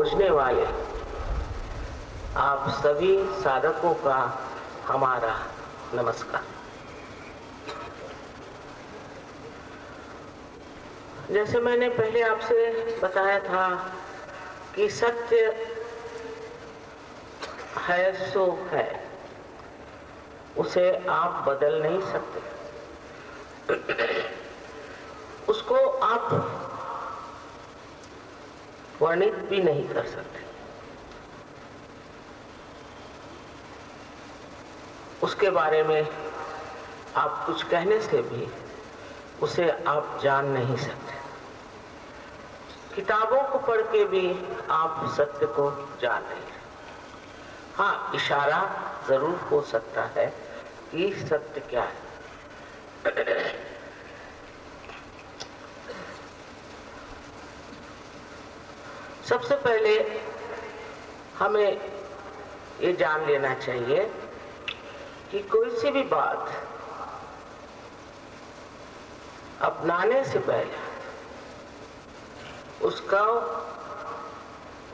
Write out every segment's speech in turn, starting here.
खोजने वाले आप सभी साधकों का हमारा नमस्कार। जैसे मैंने पहले आपसे बताया था कि सत्य है सो है, उसे आप बदल नहीं सकते, उसको आप वर्णित भी नहीं कर सकते, उसके बारे में आप कुछ कहने से भी उसे आप जान नहीं सकते। किताबों को पढ़ के भी आप सत्य को जान नहीं सकते। हाँ, इशारा जरूर हो सकता है कि सत्य क्या है। सबसे पहले हमें ये जान लेना चाहिए कि कोई सी भी बात अपनाने से पहले उसका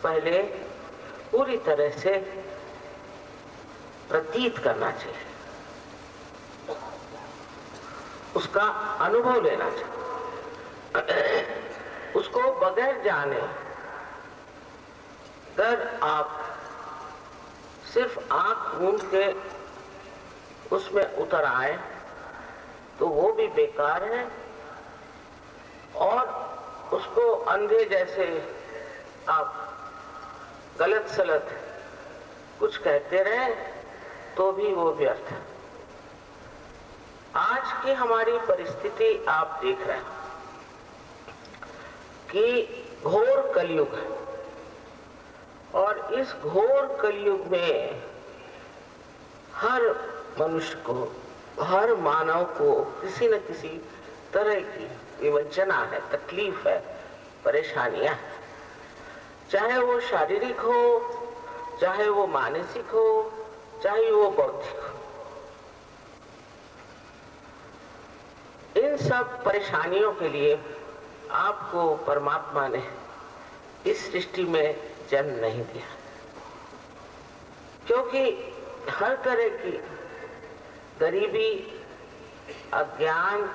पहले पूरी तरह से प्रतीत करना चाहिए, उसका अनुभव लेना चाहिए। उसको बगैर जाने अगर आप सिर्फ आंख मूंद के उसमें उतर आए तो वो भी बेकार है, और उसको अंधे जैसे आप गलत सलत कुछ कहते रहे तो भी वो व्यर्थ है। आज की हमारी परिस्थिति आप देख रहे हैं कि घोर कलयुग है, और इस घोर कलयुग में हर मनुष्य को, हर मानव को किसी न किसी तरह की विवंचना है, तकलीफ है, परेशानियां हैं। चाहे वो शारीरिक हो, चाहे वो मानसिक हो, चाहे वो बौद्धिक हो। इन सब परेशानियों के लिए आपको परमात्मा ने इस सृष्टि में जन्म नहीं दिया, क्योंकि हर तरह की गरीबी, अज्ञान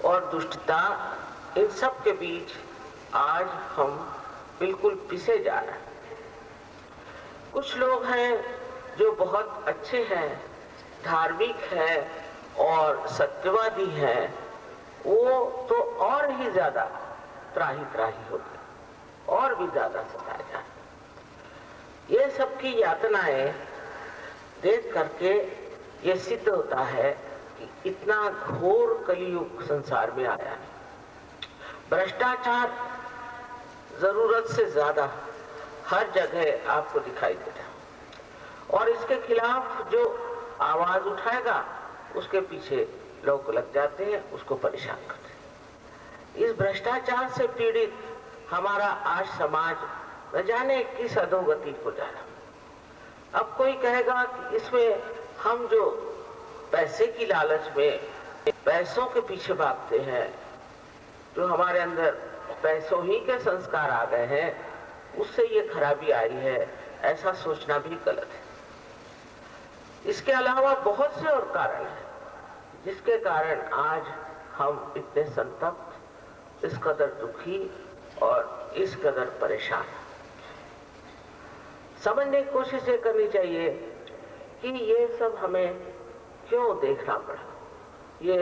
और दुष्टता, इन सब के बीच आज हम बिल्कुल पिसे जा रहे हैं। कुछ लोग हैं जो बहुत अच्छे हैं, धार्मिक हैं और सत्यवादी हैं, वो तो और ही ज्यादा त्राही त्राही होते, और भी ज्यादा सताए जा रहे। ये सबकी यातनाएं देख करके ये सिद्ध होता है कि इतना घोर कलियुग संसार में आया है। भ्रष्टाचार जरूरत से ज्यादा हर जगह आपको दिखाई देता है, और इसके खिलाफ जो आवाज उठाएगा उसके पीछे लोग लग जाते हैं, उसको परेशान करते हैं। इस भ्रष्टाचार से पीड़ित हमारा आज समाज न जाने किस अधोगति को जा रहा। अब कोई कहेगा कि इसमें हम जो पैसे की लालच में पैसों के पीछे भागते हैं, जो हमारे अंदर पैसों ही के संस्कार आ गए हैं, उससे ये खराबी आई है, ऐसा सोचना भी गलत है। इसके अलावा बहुत से और कारण हैं जिसके कारण आज हम इतने संतप्त, इस कदर दुखी और इस कदर परेशान हैं। समझने की कोशिश ये करनी चाहिए कि ये सब हमें क्यों देखना पड़ा। ये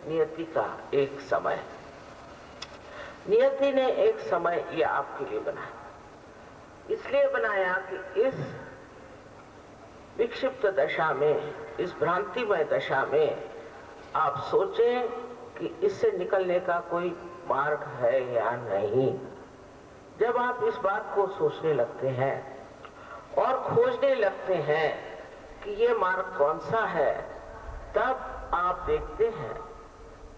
नियति का एक समय है। नियति ने एक समय ये आपके लिए बनाया, इसलिए बनाया कि इस विक्षिप्त दशा में, इस भ्रांतिमय दशा में आप सोचें कि इससे निकलने का कोई मार्ग है या नहीं। जब आप इस बात को सोचने लगते हैं और खोजने लगते हैं कि ये मार्ग कौन सा है, तब आप देखते हैं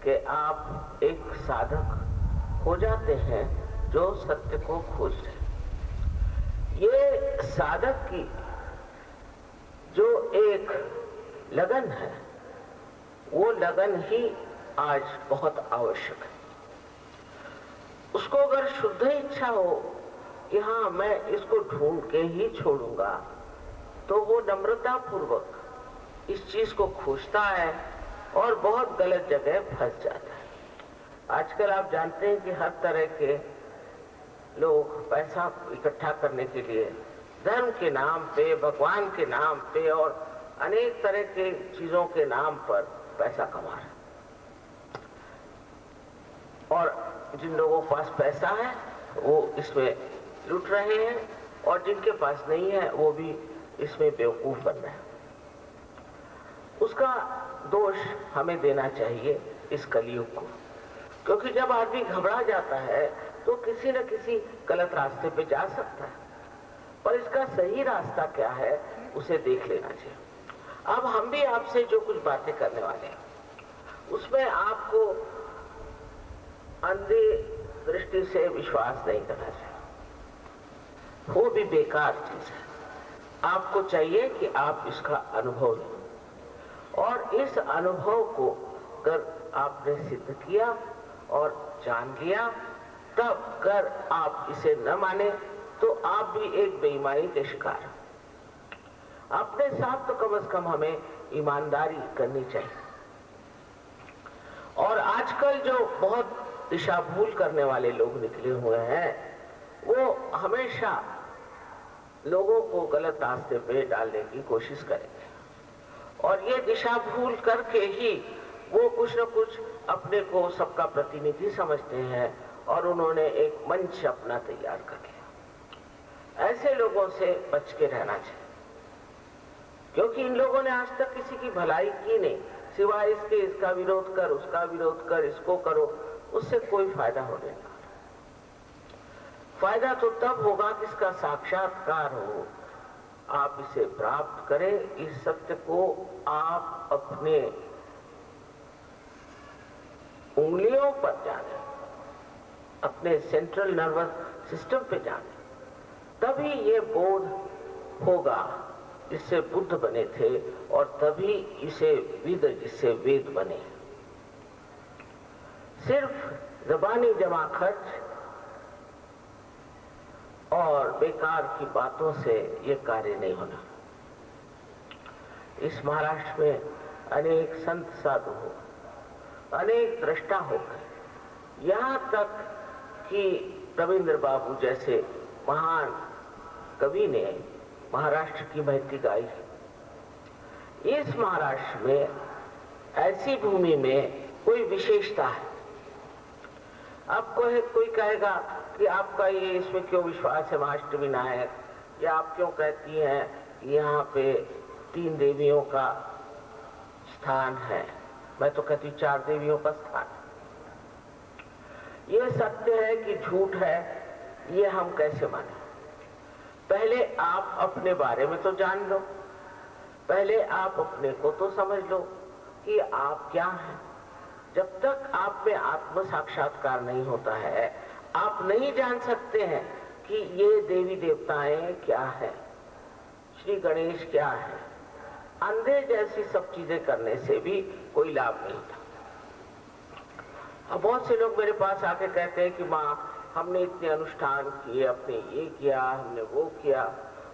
कि आप एक साधक हो जाते हैं जो सत्य को खोज रहे हैं। ये साधक की जो एक लगन है, वो लगन ही आज बहुत आवश्यक है। उसको अगर शुद्ध इच्छा हो कि हाँ मैं इसको ढूंढ के ही छोड़ूंगा, तो वो नम्रता पूर्वक इस चीज को खोजता है और बहुत गलत जगह फंस जाता है। आजकल आप जानते हैं कि हर तरह के लोग पैसा इकट्ठा करने के लिए धर्म के नाम पे, भगवान के नाम पे और अनेक तरह के चीजों के नाम पर पैसा कमा रहे हैं। और जिन लोगों के पास पैसा है वो इसमें लूट रहे हैं, और जिनके पास नहीं है वो भी इसमें बेवकूफ बन रहे हैं। उसका दोष हमें देना चाहिए इस कलयुग को, क्योंकि जब आदमी घबरा जाता है तो किसी न किसी गलत रास्ते पे जा सकता है, पर इसका सही रास्ता क्या है उसे देख लेना चाहिए। अब हम भी आपसे जो कुछ बातें करने वाले हैं उसमें आपको अंधे दृष्टि से विश्वास नहीं करना चाहिए, वो भी बेकार चीज है। आपको चाहिए कि आप इसका अनुभव लें, और इस अनुभव को अगर आपने सिद्ध किया और जान लिया, तब अगर आप इसे न माने तो आप भी एक बेईमानी के शिकार हैं। अपने साथ तो कम से कम हमें ईमानदारी करनी चाहिए। और आजकल जो बहुत दिशा भूल करने वाले लोग निकले हुए हैं वो हमेशा लोगों को गलत रास्ते पे डालने की कोशिश करेंगे, और ये दिशा भूल करके ही वो कुछ न कुछ अपने को सबका प्रतिनिधि समझते हैं और उन्होंने एक मंच अपना तैयार कर लिया। ऐसे लोगों से बच के रहना चाहिए, क्योंकि इन लोगों ने आज तक किसी की भलाई की नहीं, सिवाय इसके इसका विरोध कर, उसका विरोध कर, इसको करो, उससे कोई फायदा होने नहीं। फायदा तो तब होगा कि इसका साक्षात्कार हो, आप इसे प्राप्त करें, इस सत्य को आप अपने उंगलियों पर जाने, अपने सेंट्रल नर्वस सिस्टम पे जाने, तभी ये बोध होगा जिससे बुद्ध बने थे, और तभी इसे विद जिससे वेद बने। सिर्फ ज़बानी जमा खर्च और बेकार की बातों से ये कार्य नहीं होना। इस महाराष्ट्र में अनेक संत साधु हो, अनेक दृष्टा हो गए, यहाँ तक कि रविंद्र बाबू जैसे महान कवि ने महाराष्ट्र की महती गाई। इस महाराष्ट्र में ऐसी भूमि में कोई विशेषता है। अब कोई कहेगा कि आपका ये इसमें क्यों विश्वास है महाअष्टविनायक, या आप क्यों कहती हैं कि यहाँ पे 3 देवियों का स्थान है। मैं तो कहती हूँ 4 देवियों का स्थान। ये सत्य है कि झूठ है, ये हम कैसे माने? पहले आप अपने बारे में तो जान लो, पहले आप अपने को तो समझ लो कि आप क्या हैं। जब तक आप में आत्म साक्षात्कार नहीं होता है, आप नहीं जान सकते हैं कि ये देवी देवताएं क्या है, श्री गणेश क्या है। अंधे जैसी सब चीजें करने से भी कोई लाभ नहीं होता। अब बहुत से लोग मेरे पास आके कहते हैं कि माँ हमने इतने अनुष्ठान किए, अपने ये किया, हमने वो किया,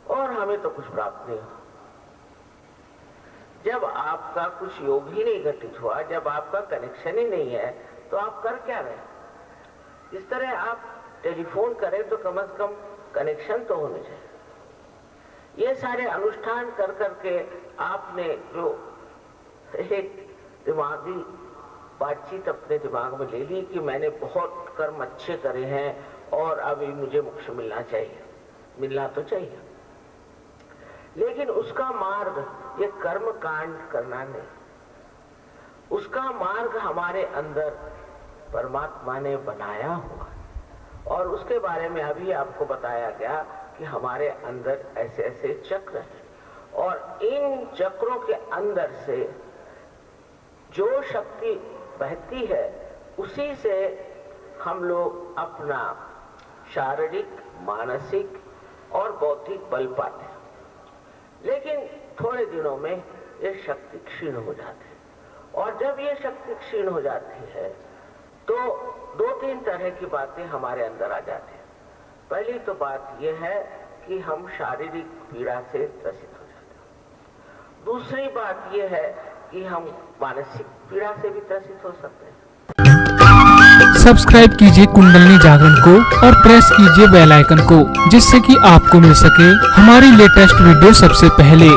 और हमें तो कुछ प्राप्त नहीं हुआ। जब आपका कुछ योग ही नहीं घटित हुआ, जब आपका कनेक्शन ही नहीं है, तो आप कर क्या रहे? इस तरह आप टेलीफोन करें तो कम से कम कनेक्शन तो होने चाहिए। ये सारे अनुष्ठान कर करके आपने जो एक दिमागी बातचीत अपने दिमाग में ले ली कि मैंने बहुत कर्म अच्छे करे हैं और अभी मुझे मोक्ष मिलना चाहिए, मिलना तो चाहिए, लेकिन उसका मार्ग ये कर्म कांड करना नहीं। उसका मार्ग हमारे अंदर परमात्मा ने बनाया हुआ, और उसके बारे में अभी आपको बताया गया कि हमारे अंदर ऐसे ऐसे चक्र हैं, और इन चक्रों के अंदर से जो शक्ति बहती है उसी से हम लोग अपना शारीरिक, मानसिक और बौद्धिक बल पाते हैं। लेकिन थोड़े दिनों में ये शक्ति क्षीण हो जाती है, और जब ये शक्ति क्षीण हो जाती है तो 2-3 तरह की बातें हमारे अंदर आ जाती हैं। पहली तो बात यह है कि हम शारीरिक पीड़ा से त्रसित हो जाते हैं। दूसरी बात यह है कि हम मानसिक पीड़ा से भी त्रसित हो सकते हैं। सब्सक्राइब कीजिए कुंडलिनी जागरण को और प्रेस कीजिए बेल आइकन को, जिससे कि आपको मिल सके हमारी लेटेस्ट वीडियो सबसे पहले।